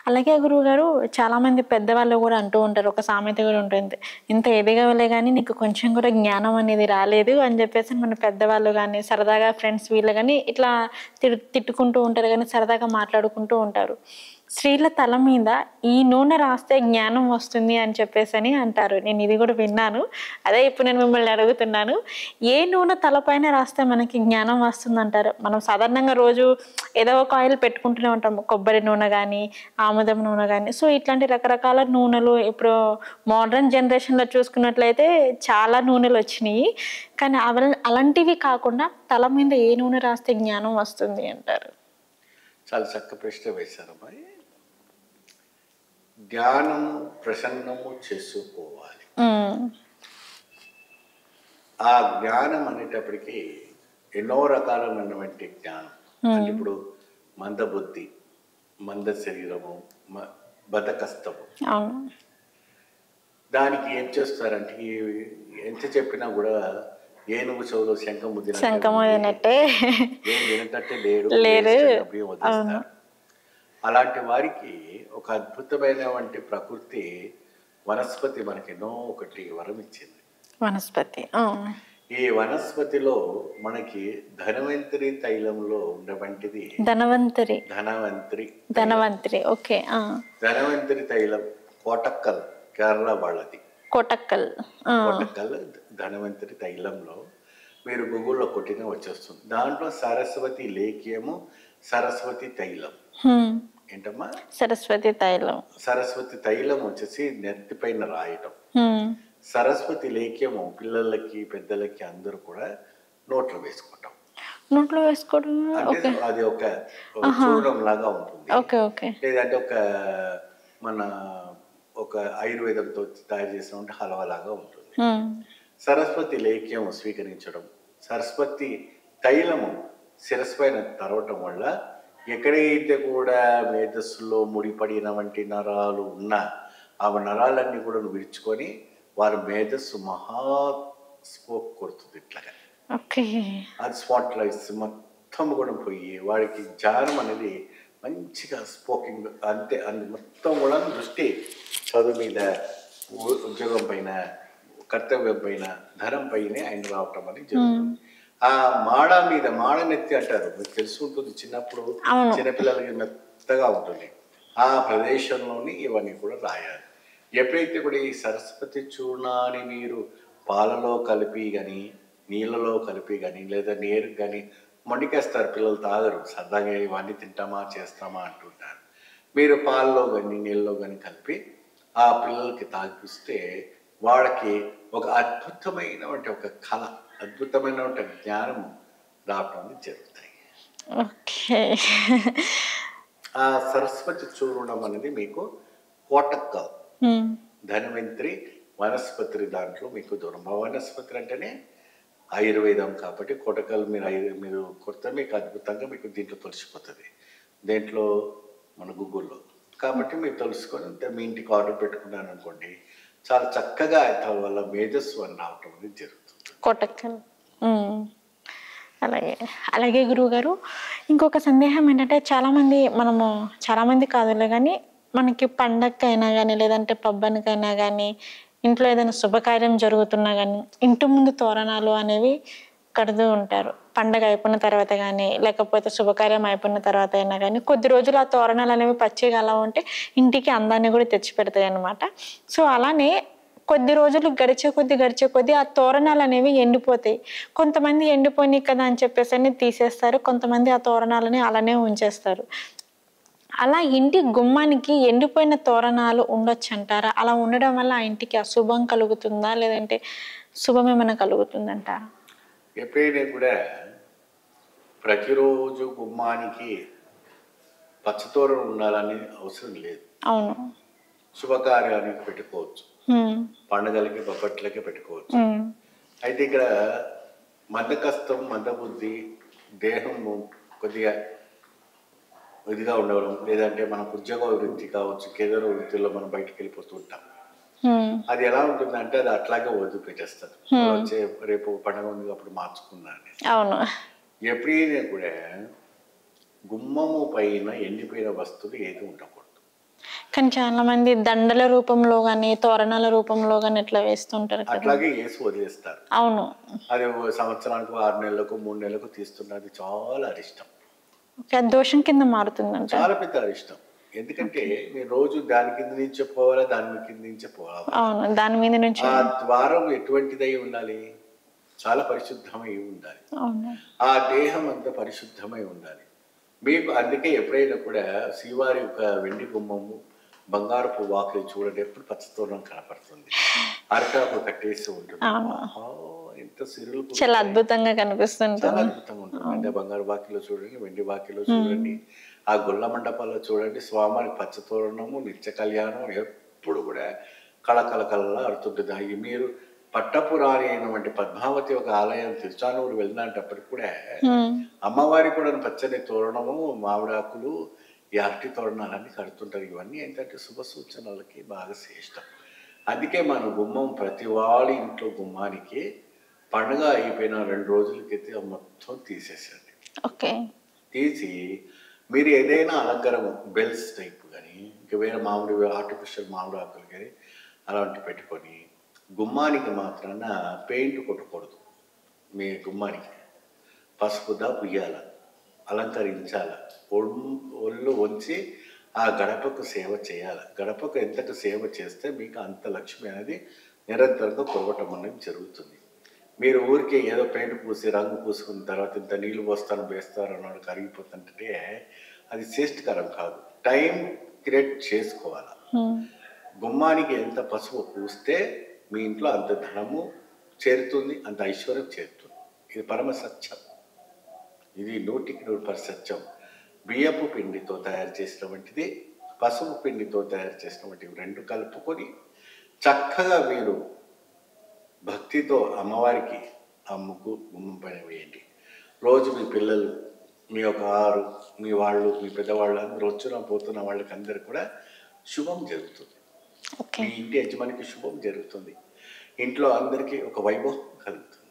అలాగే గురువుగారు చాలామంది పెద్దవాళ్ళు కూడా అంటూ ఉంటారు, ఒక సామెత కూడా ఉంటుంది, ఇంత ఎదగవలే కానీ నీకు కొంచెం కూడా జ్ఞానం అనేది రాలేదు అని చెప్పేసి మన పెద్దవాళ్ళు కానీ సరదాగా ఫ్రెండ్స్ వీళ్ళు కానీ ఇట్లా తిట్టుకుంటూ ఉంటారు కానీ సరదాగా మాట్లాడుకుంటూ ఉంటారు. స్త్రీల తల మీద ఈ నూనె రాస్తే జ్ఞానం వస్తుంది అని చెప్పేసి అని అంటారు. నేను ఇది కూడా విన్నాను. అదే ఇప్పుడు నేను మిమ్మల్ని అడుగుతున్నాను, ఏ నూనె తలపైన రాస్తే మనకి జ్ఞానం వస్తుంది అంటారు? మనం సాధారణంగా రోజు ఏదో ఒక ఆయిల్ పెట్టుకుంటూనే ఉంటాం, కొబ్బరి నూనె కానీ ఆముదం నూనె కానీ. సో ఇట్లాంటి రకరకాల నూనెలు ఇప్పుడు మోడర్న్ జనరేషన్లో చూసుకున్నట్లయితే చాలా నూనెలు వచ్చినాయి. కానీ అలాంటివి కాకుండా తల మీద ఏ నూనె రాస్తే జ్ఞానం వస్తుంది అంటారు? చాలా చక్కగా ప్రశ్న వేశారమ్మా. జ్ఞానం ప్రసన్నము చేసుకోవాలి. ఆ జ్ఞానం అనేటప్పటికీ ఎన్నో రకాలైనటువంటి జ్ఞానం. అంటే ఇప్పుడు మందబుద్ధి, మంద శరీరము, బద్ధకస్తము, దానికి ఏం చేస్తారంటే ఎంత చెప్పినా కూడా ఏనుగు చెవులో శంఖం ముద్దినట్టే వినటట్టే లేడు వదిలేస్తారు. అలాంటి వారికి ఒక అద్భుతమైనటువంటి ప్రకృతి వనస్పతి మనకి ఎన్నో ఒకటి వరం ఇచ్చింది. వనస్పతి, ఈ వనస్పతిలో మనకి ధనవంతరి తైలంలో ఉన్నటువంటిది ధనవంతరి ఓకే. ధనవంతరి తైలం కోటక్కల్, కేరళ వాళ్ళది. కోటక్కల్ ధనవంతరి తైలంలో మీరు గూగుల్లో కొట్టినా వచ్చేస్తుంది. దాంట్లో సరస్వతి లేఖ్యము, సరస్వతి తైలం. ఏంటమ్మా? సరస్వతి తైలం. సరస్వతి తైలం వచ్చేసి నెత్తి పైన రాయటం. సరస్వతి లేఖ్యము పిల్లలకి పెద్దలకి అందరూ కూడా నోట్లో వేసుకోవటం. అంటే అది ఒక చూర్ణం లాగా ఉంటుంది. లేదంటే మన ఒక ఆయుర్వేదంతో తయారు చేసిన హల్వా లాగా ఉంటుంది. సరస్వతి లేఖ్యం స్వీకరించడం, సరస్వతి తైలము శిరస్సు పైన తరవటం వల్ల ఎక్కడైతే కూడా మేధస్సులో ముడిపడిన వంటి నరాలు ఉన్నా ఆ నరాలన్నీ కూడా విరుచుకొని వారి మేధస్సు స్పోక్ కొడుతుంది. ఇట్లాగా అది స్పాట్లైట్స్ మొత్తం కూడా పోయి వాడికి జ్ఞానం అనేది మంచిగా స్పోకింగ్ అంతే. మొత్తం కూడా దృష్టి చదువు మీద, ఉద్యోగం పైన, కర్తవ్యం పైన, ధనం పైనే ఆయన రావటం అనేది జరుగుతుంది. ఆ మాడనెత్తి అంటారు, మీకు తెలిసి ఉంటుంది. చిన్నప్పుడు చిన్నపిల్లలకి మెత్తగా ఉంటుంది. ఆ ప్రదేశంలోని ఇవన్నీ కూడా రాయాలి. ఎప్పుడైతే కూడా ఈ సరస్వతి చూర్ణాన్ని మీరు పాలలో కలిపి కానీ, నీళ్ళలో కలిపి కానీ, లేదా నీరు కానీ మొండికేస్తారు. పిల్లలు తాగరు, సరదాగా ఇవన్నీ తింటామా చేస్తామా అంటుంటారు. మీరు పాలలో కానీ నీళ్ళలో కానీ కలిపి ఆ పిల్లలకి తాగిపిస్తే వాళ్ళకి ఒక అద్భుతమైనటువంటి ఒక కళ, అద్భుతమైనటువంటి జ్ఞానం రావటం జరుగుతాయి. ఆ సరస్వతి చూర్ణం అనేది మీకు కోటక్కల్ ధన్వంతరి వనస్పతి దాంట్లో మీకు దూరం. వనస్పతి అంటేనే ఆయుర్వేదం కాబట్టి కోటక్కల్ మీరు కొడితే మీకు అద్భుతంగా మీకు దీంట్లో తెలిసిపోతుంది. దేంట్లో మన గూగుల్లో. కాబట్టి మీరు తెలుసుకొని మీ ఇంటికి ఆర్డర్ పెట్టుకున్నాను అనుకోండి, చాలా చక్కగా వాళ్ళ మేధస్సు అని రావటం అనేది జరుగుతుంది. కోటక్కల్. అలాగే గురువు గారు, ఇంకొక సందేహం ఏంటంటే చాలామంది కాదులే కానీ మనకి పండగకైనా కానీ లేదంటే పబ్బానికైనా కానీ ఇంట్లో ఏదైనా శుభకార్యం జరుగుతున్నా కానీ ఇంటి ముందు తోరణాలు అనేవి కడుతూ ఉంటారు. పండగ అయిపోయిన తర్వాత కానీ లేకపోతే శుభకార్యం అయిపోయిన తర్వాత అయినా కానీ కొద్ది రోజులు ఆ తోరణాలు అనేవి పచ్చిగా అలా ఉంటే ఇంటికి అందాన్ని కూడా తెచ్చిపెడతాయి అన్నమాట. సో అలానే కొద్ది రోజులు గడిచే కొద్దీ ఆ తోరణాలు అనేవి ఎండిపోతాయి. కొంతమంది ఎండిపోయినాయి కదా అని చెప్పేసి అని తీసేస్తారు, కొంతమంది ఆ తోరణాలని అలానే ఉంచేస్తారు. అలా ఇంటి గుమ్మానికి ఎండిపోయిన తోరణాలు ఉండొచ్చు అంటారా? అలా ఉండడం వల్ల ఆ ఇంటికి అశుభం కలుగుతుందా లేదంటే శుభం ఏమైనా కలుగుతుందంటారా? ఎప్పుడైనా కూడా ప్రతిరోజు గుమ్మానికి పచ్చతోరణం ఉండాలని అవసరం లేదు. అవును, శుభకార్యానికి పెట్టుకోవచ్చు, పండుగలకి బొబ్బట్లకి పెట్టుకోవచ్చు. అయితే ఇక్కడ మందకస్తం, మందబుద్ధి, దేహము కొద్దిగా ఇదిగా ఉండడం, లేదంటే మనకు ఉద్యోగ వృత్తి కావచ్చు, కేంద్ర వృత్తిలో మనం బయటకు వెళ్ళిపోతూ ఉంటాం. అది ఎలా ఉంటుందంటే అది అట్లాగే వదిలిపెట్టేస్తారు. వచ్చే రేపు పండుగ ఉంది అప్పుడు మార్చుకున్నాను. అవును, ఎప్పుడైనా కూడా గుమ్మము పైన ఎండిపోయిన వస్తువులు ఏది ఉండకూడదు. కానీ చాలా మంది దండల రూపంలో కానీ తోరణాల రూపంలో కానీ ఇట్లా వేస్తుంటారు కదా. అట్లాగే వేసి వదిలేస్తారు. అవును. అది సంవత్సరానికి 6 నెలలకు 3 నెలలకు తీస్తున్నది చాలా అరిష్టం. దోషం కింద మారుతుందంట. చాలా పెద్ద అరిష్టం. ఎందుకంటే మీరు రోజు దాని కింద నుంచే పోవాలా, దాని కింద నుంచే పోవాలి. అవును, దాని మీద నుంచి. ఆ ద్వారం ఎటువంటిదై ఉండాలి? చాలా పరిశుద్ధమై ఉండాలి. ఆ దేహం అంతా పరిశుద్ధమై ఉండాలి. మీకు అందుకే ఎప్పుడైనా కూడా శ్రీవారి యొక్క వెండి గుమ్మము, బంగారపు వాకిలి చూడండి, ఎప్పుడు పచ్చతోరణం కనపడుతుంది, అరటాకు కట్టేసి ఉంటుంది. ఎంత సిరులు, చాలా అద్భుతంగా కనిపిస్తుంది. చాలా అద్భుతంగా ఉంటుంది. అంటే బంగారు వాకిలో చూడండి, వెండి వాకిలో చూడండి, ఆ గుళ్ళ మండపాల్లో చూడండి, స్వామివారికి పచ్చతోరణము, నిత్య కళ్యాణం ఎప్పుడు కూడా కళకళకళలా అడుతుంటుంది. అవి మీరు పట్టపురాణి అయినటువంటి పద్మావతి ఒక ఆలయం తిరుచానూరు వెళ్ళినప్పటికి కూడా అమ్మవారి కూడా పచ్చని తోరణము, మామిడాకులు, ఈ అరటి తోరణాలన్నీ కడుతుంటారు. ఇవన్నీ ఏంటంటే శుభ సూచనలకి బాగా శ్రేష్టం. అందుకే మన గుమ్మం ప్రతి వాళ్ళ ఇంట్లో గుమ్మానికి పండుగ అయిపోయిన 2 రోజులకైతే మొత్తం తీసేసండి. ఓకే. తీసి మీరు ఏదైనా అలంకరణ బెల్స్ టైప్ కానీ ఇంకా వేరే మామిడి ఆర్టిఫిషియల్ మామిడి ఆకులు కానీ అలాంటివి పెట్టుకొని గుమ్మానికి మాత్రాన పెయింట్ కొట్టకూడదు. మీ గుమ్మానికి పసుపుదా పుయ్యాల, అలంకరించాల, ఒళ్ళు వంచి ఆ గడపకు సేవ చేయాలి. గడపకు ఎంతకు సేవ చేస్తే మీకు అంత లక్ష్మి అనేది నిరంతరంగా కొరగటం అనేది జరుగుతుంది. మీరు ఊరికే ఏదో పెయింట్ పూసి రంగు పూసుకున్న తర్వాత ఇంత నీళ్ళు పోస్తాను వేస్తారు అన్నాడు కరిగిపోతుంటే అది శ్రేష్టకరం కాదు. టైం క్రియేట్ చేసుకోవాలి. గుమ్మానికి ఎంత పసుపు పూస్తే మీ ఇంట్లో అంత ధనము చేరుతుంది, అంత ఐశ్వర్యం చేరుతుంది. ఇది పరమ సత్యం. ఇది 100% సత్యం. బియ్యపు పిండితో తయారు చేసినటువంటిది, పసుపు పిండితో తయారు చేసినటువంటివి 2 కలుపుకొని చక్కగా మీరు భక్తితో అమ్మవారికి ఆ ముగ్గు గుమ్మం పైన వేయండి. రోజు మీ పిల్లలు, మీ యొక్క ఆరు, మీ వాళ్ళు, మీ పెద్దవాళ్ళు అందరూ వచ్చిన పోతున్న వాళ్ళకి అందరు కూడా శుభం జరుగుతుంది. మీ ఇంటి యజమానికి శుభం జరుగుతుంది. ఇంట్లో అందరికీ ఒక వైభవం కలుగుతుంది.